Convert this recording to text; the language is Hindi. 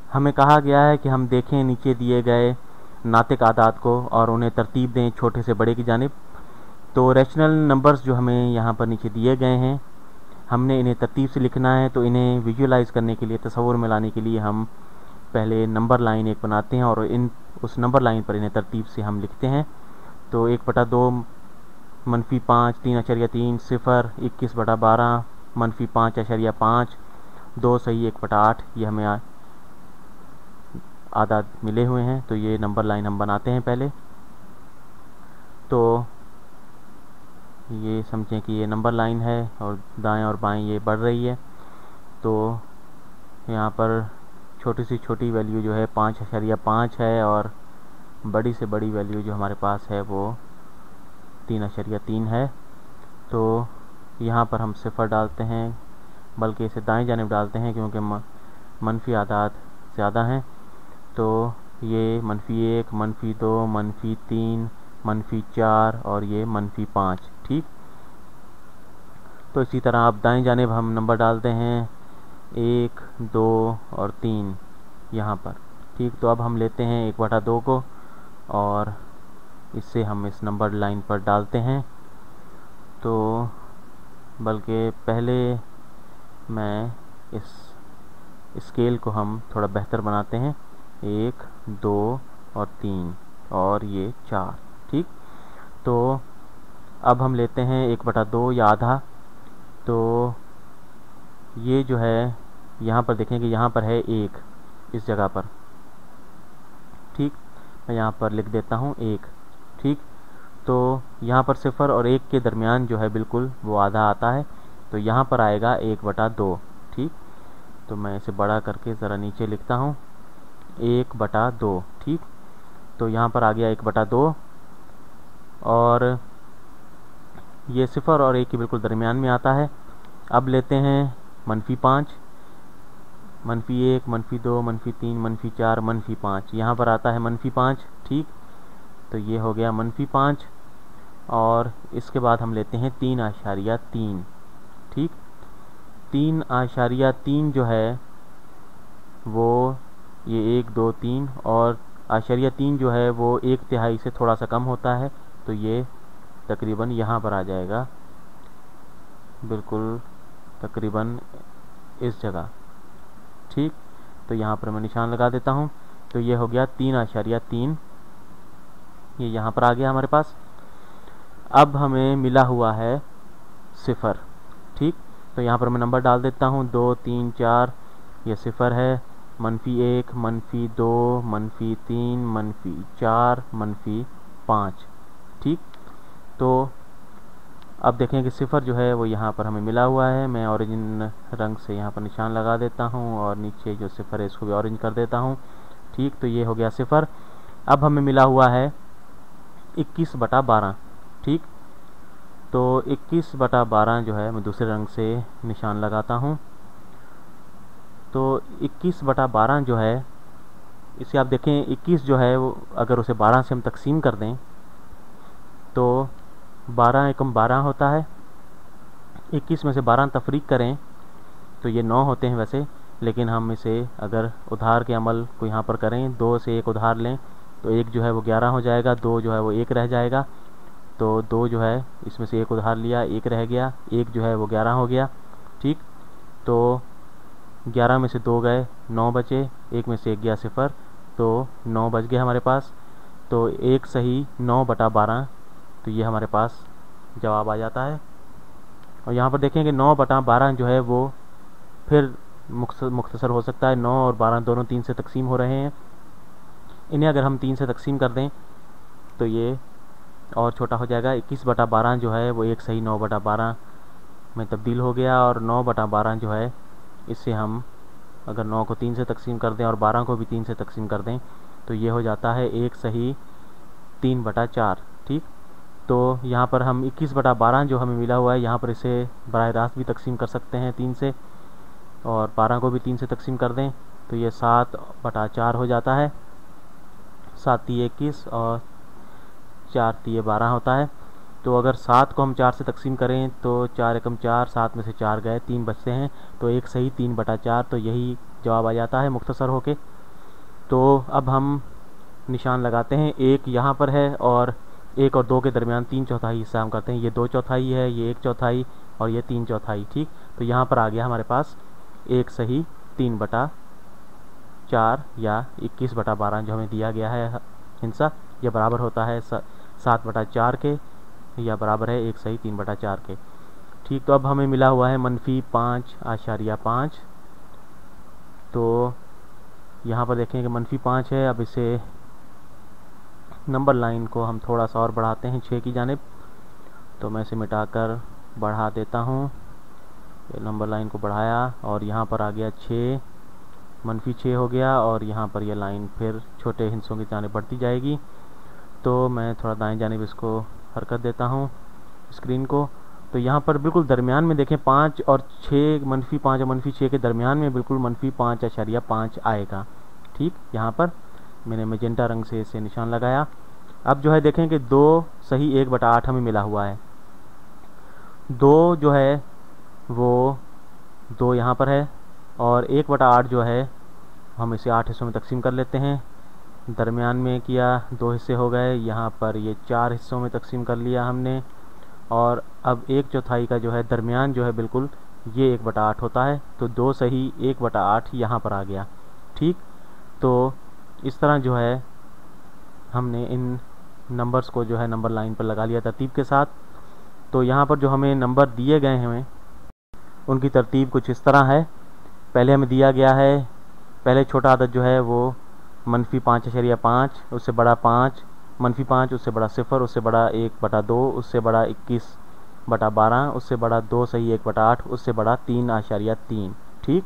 हमें कहा गया है कि हम देखें नीचे दिए गए नातिक आदाद को और उन्हें तरतीब दें छोटे से बड़े की जानिब। तो रैशनल नंबर्स जो हमें यहाँ पर नीचे दिए गए हैं, हमने इन्हें तरतीब से लिखना है। तो इन्हें विजुअलाइज़ करने के लिए, तस्वुर में लाने के लिए हम पहले नंबर लाइन एक बनाते हैं और उस नंबर लाइन पर इन्हें तरतीब से हम लिखते हैं। तो 1/2 -5 3.3 0 21/12 -5.5 2 सही 1/8 ये हमें आदाद मिले हुए हैं। तो ये नंबर लाइन हम बनाते हैं पहले। तो ये समझें कि ये नंबर लाइन है और दाएं और बाएं ये बढ़ रही है। तो यहाँ पर छोटी से छोटी वैल्यू जो है 5.5 है और बड़ी से बड़ी वैल्यू जो हमारे पास है वो 3.3 है। तो यहाँ पर हम 0 डालते हैं, बल्कि इसे दाएं जानिब डालते हैं क्योंकि मनफी आदाद ज़्यादा हैं। तो ये -1 -2 -3 -4 और ये -5। ठीक। तो इसी तरह अब दाएं जानिब हम नंबर डालते हैं 1 2 और 3 यहाँ पर। ठीक। तो अब हम लेते हैं 1/2 को और इससे हम इस नंबर लाइन पर डालते हैं। तो बल्कि पहले मैं इस स्केल को हम थोड़ा बेहतर बनाते हैं, 1 2 और 3 और ये 4। ठीक। तो अब हम लेते हैं 1/2 या आधा। तो ये जो है यहाँ पर देखें कि यहाँ पर है 1 इस जगह पर। ठीक। मैं यहाँ पर लिख देता हूँ 1। ठीक। तो यहाँ पर 0 और 1 के दरमियान जो है बिल्कुल वो आधा आता है। तो यहाँ पर आएगा 1/2। ठीक। तो मैं इसे बड़ा करके ज़रा नीचे लिखता हूँ 1/2। ठीक। तो यहाँ पर आ गया 1/2 और ये 0 और 1 के बिल्कुल दरमियान में आता है। अब लेते हैं -5 -1 -2 -3 -4 -5। यहाँ पर आता है -5। ठीक। तो ये हो गया -5 और इसके बाद हम लेते हैं 3.3। ठीक। 3.3 जो है वो ये 1 2 3 और 3 जो है वो 1/3 से थोड़ा सा कम होता है। तो ये तकरीबन यहाँ पर आ जाएगा, बिल्कुल तकरीबन इस जगह। ठीक। तो यहाँ पर मैं निशान लगा देता हूँ। तो ये हो गया 3.3, ये यहाँ पर आ गया हमारे पास। अब हमें मिला हुआ है 0। ठीक। तो यहाँ पर मैं नंबर डाल देता हूँ 2 3 4। ये 0 है, -1 -2 -3 -4 -5। ठीक। तो अब देखें कि 0 जो है वो यहाँ पर हमें मिला हुआ है। मैं ऑरेंज रंग से यहाँ पर निशान लगा देता हूँ और नीचे जो 0 है इसको भी ऑरेंज कर देता हूँ। ठीक। तो ये हो गया 0। अब हमें मिला हुआ है 21/12। ठीक। तो 21/12 जो है मैं दूसरे रंग से निशान लगाता हूँ। तो 21/12 जो है, इसे आप देखें 21 जो है वो अगर उसे 12 से हम तकसीम कर दें तो 12 एकम 12 होता है। 21 में से 12 तफरीक करें तो ये 9 होते हैं वैसे, लेकिन हम इसे अगर उधार के अमल को यहाँ पर करें, 2 से 1 उधार लें तो 1 जो है वो 11 हो जाएगा, 2 जो है वो 1 रह जाएगा। तो 2 जो है इसमें से 1 उधार लिया, 1 रह गया, 1 जो है वो 11 हो गया। ठीक। तो 11 में से 2 गए, 9 बचे, 1 में से 1 गया 0, तो 9 बच गए हमारे पास। तो 1 सही 9/12। तो ये हमारे पास जवाब आ जाता है। और यहाँ पर देखें कि 9/12 जो है वो फिर मुख्तसर हो सकता है। 9 और 12 दोनों 3 से तकसीम हो रहे हैं। इन्हें अगर हम 3 से तकसीम कर दें तो ये और छोटा हो जाएगा। 21/12 जो है वो 1 सही 9/12 में तब्दील हो गया। और 9/12 जो है इससे हम अगर 9 को 3 से तकसीम कर दें और 12 को भी 3 से तकसीम कर दें तो ये हो जाता है 1 सही 3/4। ठीक। तो यहाँ पर हम 21/12 जो हमें मिला हुआ है यहाँ पर इसे बराह रास्त भी तकसीम कर सकते हैं 3 से, और 12 को भी 3 से तकसीम कर दें तो ये 7/4 हो जाता है। 7 × 21 और 4 × 12 होता है। तो अगर 7 को हम 4 से तकसीम करें तो 4 एकम 4, 7 में से 4 गए, 3 बचते हैं, तो 1 सही 3/4। तो यही जवाब आ जाता है मुख्तसर होके। तो अब हम निशान लगाते हैं। एक यहाँ पर है और 1 और 2 के दरमियान 3/4 हिस्सा हम करते हैं। ये 2/4 है, ये 1/4 और ये 3/4। ठीक, तो यहाँ पर आ गया हमारे पास 1 सही 3/4 या 21/12 जो हमें दिया गया है हिस्सा, यह बराबर होता है 7/4 के, या बराबर है 1 सही 3/4 के। ठीक, तो अब हमें मिला हुआ है -5.5। तो यहाँ पर देखें कि -5 है। अब इसे नंबर लाइन को हम थोड़ा सा और बढ़ाते हैं 6 की जानिब। तो मैं इसे मिटाकर बढ़ा देता हूँ, ये नंबर लाइन को बढ़ाया और यहाँ पर आ गया 6, -6 हो गया और यहाँ पर यह लाइन फिर छोटे हिस्सों की जानिब बढ़ती जाएगी। तो मैं थोड़ा दाएं जानिब इसको हरकत देता हूँ स्क्रीन को। तो यहाँ पर बिल्कुल दरमियान में देखें 5 और 6, -5 और -6 के दरमियान में बिल्कुल -5.5 आएगा। ठीक, यहाँ पर मैंने मैजेंटा रंग से इसे निशान लगाया। अब जो है देखें कि 2 सही 1/8 हमें मिला हुआ है। 2 जो है वो 2 यहाँ पर है और 1/8 जो है हम इसे 8 हिस्सों में तकसीम कर लेते हैं। दरमियान में किया 2 हिस्से हो गए, यहाँ पर ये 4 हिस्सों में तकसीम कर लिया हमने। और अब 1/4 का जो है दरमियान जो है बिल्कुल ये 1/8 होता है। तो 2 सही 1/8 यहाँ पर आ गया। ठीक, तो इस तरह जो है हमने इन नंबर्स को जो है नंबर लाइन पर लगा लिया तरतीब के साथ। तो यहाँ पर जो हमें नंबर दिए गए हैं उनकी तरतीब कुछ इस तरह है। पहले हमें दिया गया है, पहले छोटा अदद जो है वो -5.5, उससे बड़ा 5, -5, उससे बड़ा 0, उससे बड़ा 1/2, उससे बड़ा 21/12, उससे बड़ा 2 सही 1/8, उससे बड़ा 3.3। ठीक,